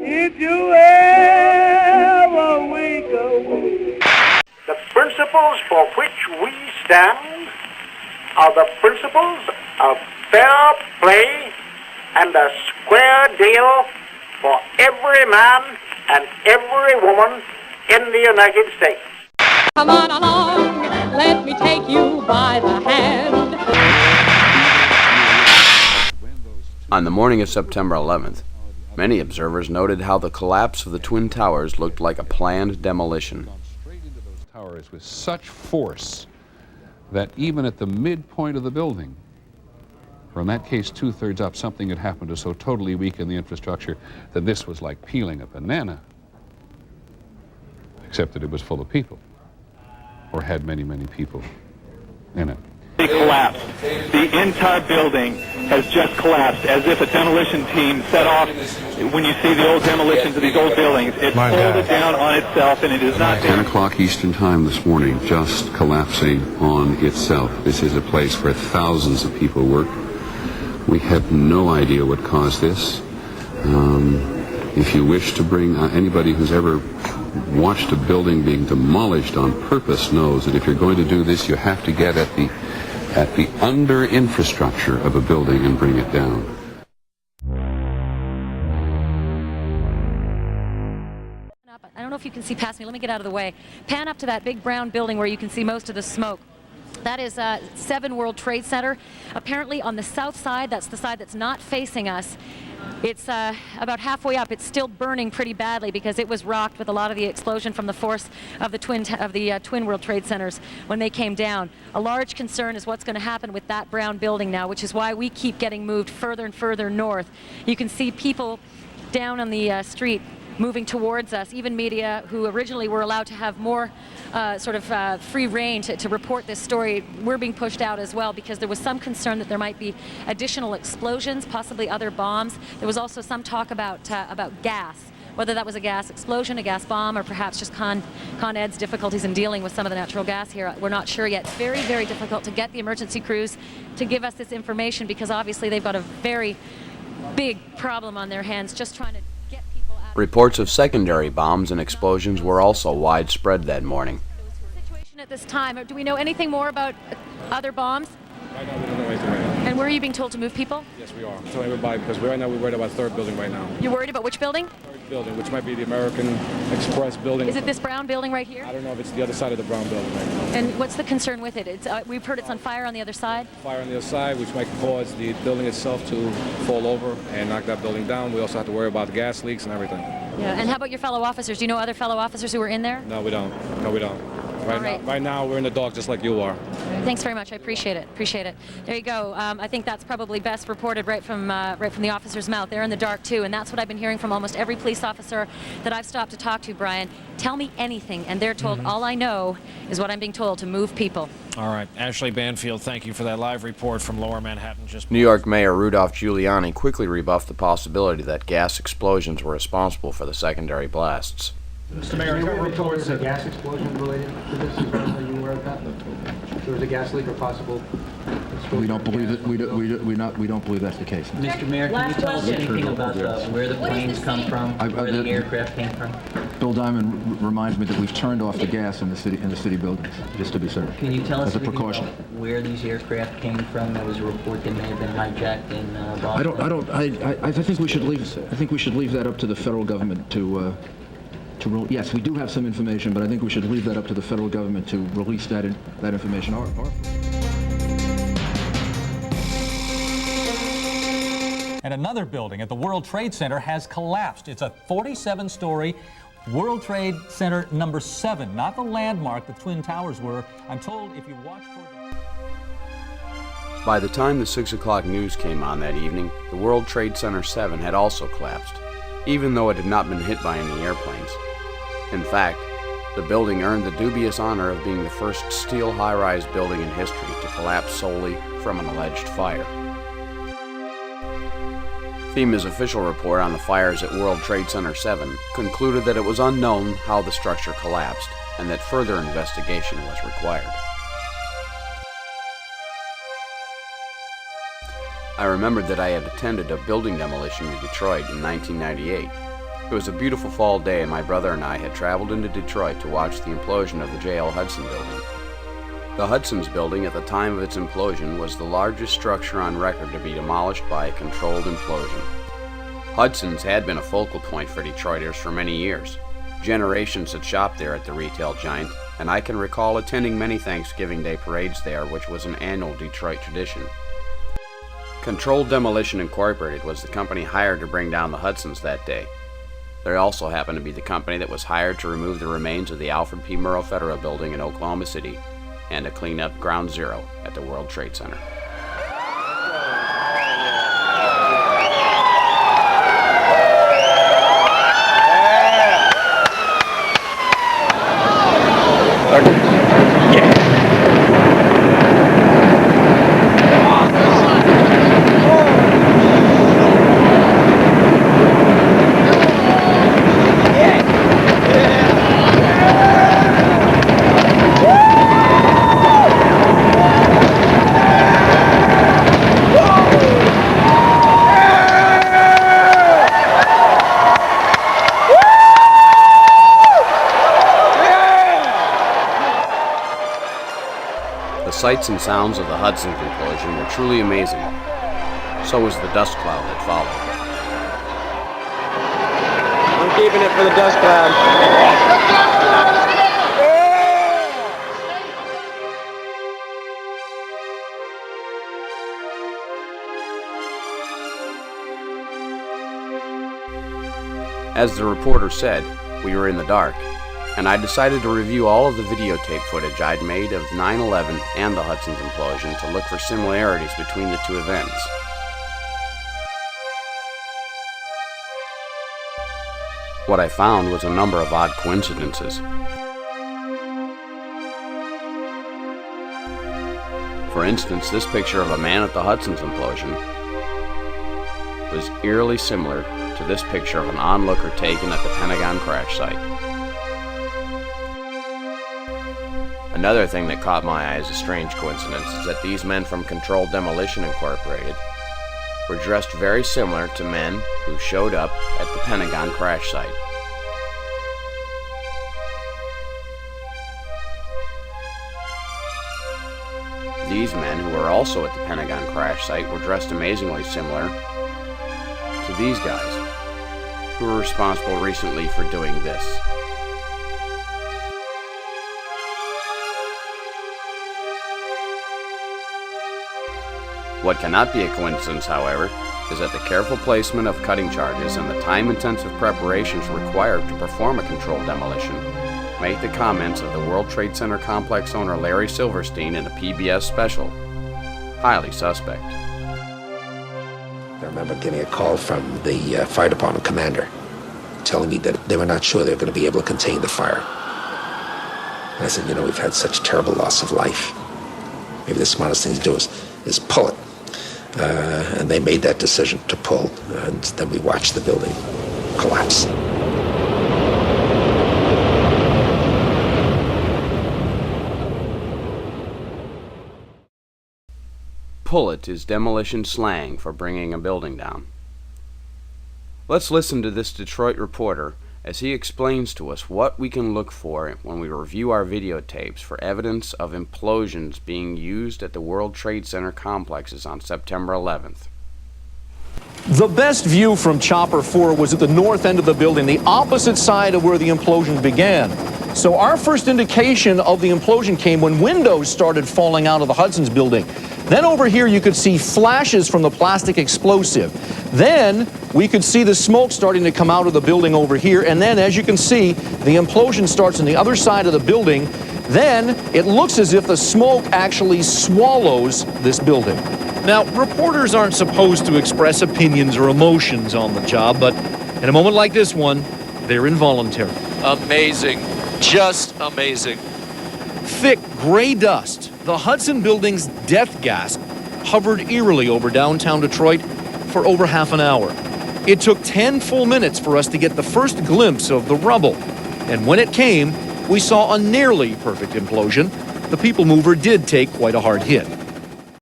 If you ever wake up. The principles for which we stand are the principles of fair play and a square deal for every man and every woman in the United States. Come on along, let me take you by the hand. On the morning of September 11th, many observers noted how the collapse of the Twin Towers looked like a planned demolition. Straight into those towers with such force that even at the midpoint of the building, or in that case 2/3 up, something had happened to so totally weaken the infrastructure that this was like peeling a banana, except that it was full of people, or had many, many people in it. It collapsed. The entire building has just collapsed, as if a demolition team set off. When you see the old demolitions of these old buildings, it folded down on itself, and it is not... 10 o'clock Eastern Time this morning, just collapsing on itself. This is a place where thousands of people work. We have no idea what caused this. If you wish to bring anybody who's ever watched a building being demolished on purpose knows that if you're going to do this, you have to get at the under infrastructure of a building and bring it down. I don't know if you can see past me. Let me get out of the way. Pan up to that big brown building where you can see most of the smoke. That is 7 World Trade Center. Apparently on the south side, that's the side that's not facing us, it's about halfway up. It's still burning pretty badly because it was rocked with a lot of the explosion from the force of the twin World Trade Centers when they came down. A large concern is what's going to happen with that brown building now, which is why we keep getting moved further and further north. You can see people down on the street moving towards us, even media who originally were allowed to have more free reign to report this story. We're being pushed out as well because there was some concern that there might be additional explosions, possibly other bombs. There was also some talk about gas, whether that was a gas explosion, a gas bomb, or perhaps just Con Ed's difficulties in dealing with some of the natural gas here. We're not sure yet. It's very, very difficult to get the emergency crews to give us this information because obviously they've got a very big problem on their hands just trying to get people out. Reports of secondary bombs and explosions were also widespread that morning. Situation at this time, do we know anything more about other bombs? Right now we don't know anything right now. And where are you being told to move people? Yes, we are. So everybody, because right now we're worried about third building right now. You're worried about which building? Third building, which might be the American Express building. Is it this brown building right here? I don't know if it's the other side of the brown building right now. And what's the concern with it? It's, we've heard it's on fire on the other side? Fire on the other side, which might cause the building itself to fall over and knock that building down. We also have to worry about the gas leaks and everything. Yeah. And how about your fellow officers? Do you know other fellow officers who were in there? No, we don't. No, we don't. Right. Right now, we're in the dark just like you are. Thanks very much. I appreciate it. Appreciate it. There you go. I think that's probably best reported right from the officer's mouth. They're in the dark too, and that's what I've been hearing from almost every police officer that I've stopped to talk to. Brian, tell me anything, and they're told all I know is what I'm being told, to move people. All right, Ashley Banfield, thank you for that live report from Lower Manhattan. New York Mayor Rudolph Giuliani quickly rebuffed the possibility that gas explosions were responsible for the secondary blasts. Mr. Mayor, there were reports of a gas explosion related to this. Are you aware of that? There was a gas leak or possible explosion? We don't believe it. We don't believe that's the case. Mr. Mayor, can you tell us anything about where the planes come from, where the aircraft came from? Bill Diamond reminds me that we've turned off the gas in the city buildings, just to be certain. Can you tell us as a precaution where these aircraft came from? There was a report they may have been hijacked in Boston. I think we should leave. I think we should leave that up to the federal government to yes, we do have some information, but I think we should leave that up to the federal government to release that information. And another building at the World Trade Center has collapsed. It's a 47-story World Trade Center number 7, not the landmark the Twin Towers were. I'm told if you watch toward the... By the time the 6 o'clock news came on that evening, the World Trade Center 7 had also collapsed, even though it had not been hit by any airplanes. In fact, the building earned the dubious honor of being the first steel high-rise building in history to collapse solely from an alleged fire. FEMA's official report on the fires at World Trade Center 7 concluded that it was unknown how the structure collapsed and that further investigation was required. I remembered that I had attended a building demolition in Detroit in 1998. It was a beautiful fall day, and my brother and I had traveled into Detroit to watch the implosion of the J.L. Hudson building. The Hudson's building at the time of its implosion was the largest structure on record to be demolished by a controlled implosion. Hudson's had been a focal point for Detroiters for many years. Generations had shopped there at the retail giant, and I can recall attending many Thanksgiving Day parades there, which was an annual Detroit tradition. Controlled Demolition Incorporated was the company hired to bring down the Hudson's that day. They also happened to be the company that was hired to remove the remains of the Alfred P. Murrah Federal Building in Oklahoma City and to clean up Ground Zero at the World Trade Center. The sights and sounds of the Hudson's implosion were truly amazing. So was the dust cloud that followed. I'm keeping it for the dust cloud. As the reporter said, we were in the dark, and I decided to review all of the videotape footage I'd made of 9/11 and the Hudson's implosion to look for similarities between the two events. What I found was a number of odd coincidences. For instance, this picture of a man at the Hudson's implosion was eerily similar to this picture of an onlooker taken at the Pentagon crash site. Another thing that caught my eye as a strange coincidence is that these men from Controlled Demolition Incorporated were dressed very similar to men who showed up at the Pentagon crash site. These men, who were also at the Pentagon crash site, were dressed amazingly similar to these guys, who were responsible recently for doing this. What cannot be a coincidence, however, is that the careful placement of cutting charges and the time-intensive preparations required to perform a controlled demolition make the comments of the World Trade Center complex owner Larry Silverstein in a PBS special highly suspect. I remember getting a call from the fire department commander telling me that they were not sure they were going to be able to contain the fire. And I said, you know, we've had such terrible loss of life. Maybe the smartest thing to do is pull it. And they made that decision to pull, and then we watched the building collapse. Pull it is demolition slang for bringing a building down. Let's listen to this Detroit reporter as he explains to us what we can look for when we review our videotapes for evidence of implosions being used at the World Trade Center complexes on September 11th. The best view from Chopper 4 was at the north end of the building, the opposite side of where the implosion began. So our first indication of the implosion came when windows started falling out of the Hudson's building. Then over here you could see flashes from the plastic explosive. Then we could see the smoke starting to come out of the building over here. And then, as you can see, the implosion starts on the other side of the building. Then it looks as if the smoke actually swallows this building. Now, reporters aren't supposed to express opinions or emotions on the job, but in a moment like this one, they're involuntary. Amazing. Just amazing. Thick gray dust, the Hudson building's death gas, hovered eerily over downtown Detroit for over half an hour. It took 10 full minutes for us to get the first glimpse of the rubble. And when it came, we saw a nearly perfect implosion. The people mover did take quite a hard hit.